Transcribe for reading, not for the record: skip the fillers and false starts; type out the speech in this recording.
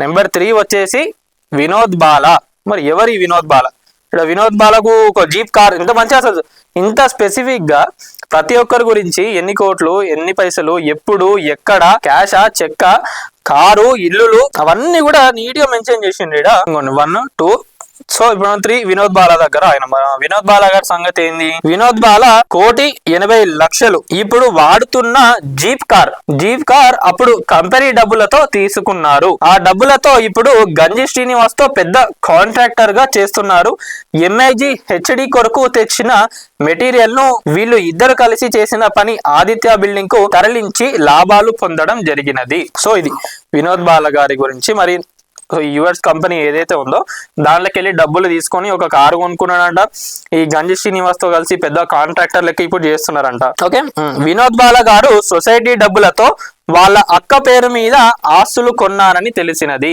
Number 3 వచ్చేసి వినోద్ బాల. మరి ఎవరి వినోద్ బాల? ఇక్కడ వినోద్ బాలకు ఒక జీప్ కార్, ఇంత మంచిగా అసలు ఇంత స్పెసిఫిక్ గా ప్రతి ఒక్కరి గురించి ఎన్ని కోట్లు, ఎన్ని పైసలు, ఎప్పుడు, ఎక్కడ, క్యాషా, చెక్క, కారు, ఇల్లులు అవన్నీ కూడా నీట్ గా మెన్షన్ చేసిండు. 1 2. సో ఇప్పుడు 3 వినోద్ బాల దగ్గర ఆయన. వినోద్ బాల గారి సంగతి ఏంది? వినోద్ బాల 1,80,00,000 ఇప్పుడు వాడుతున్న జీప్ కార్ అప్పుడు కంపెనీ డబ్బులతో తీసుకున్నారు. ఆ డబ్బులతో ఇప్పుడు గంజి శ్రీనివాస్ తో పెద్ద కాంట్రాక్టర్ గా చేస్తున్నారు. MIG HD కొరకు తెచ్చిన మెటీరియల్ ను వీళ్ళు ఇద్దరు కలిసి చేసిన పని ఆదిత్య బిల్డింగ్ కు తరలించి లాభాలు పొందడం జరిగినది. సో ఇది వినోద్ బాల గారి గురించి. మరి యువర్స్ కంపెనీ ఏదైతే ఉందో దాంట్లోకి వెళ్ళి డబ్బులు తీసుకొని ఒక కారు కొనుక్కున్నాడంట. ఈ గంజి శ్రీనివాస్ తో కలిసి పెద్ద కాంట్రాక్టర్ లెక్క ఇప్పుడు చేస్తున్నారంట. ఓకే, వినోద్ బాల గారు సొసైటీ డబ్బులతో వాళ్ళ అక్క పేరు మీద ఆస్తులు కొన్నారని తెలిసినది.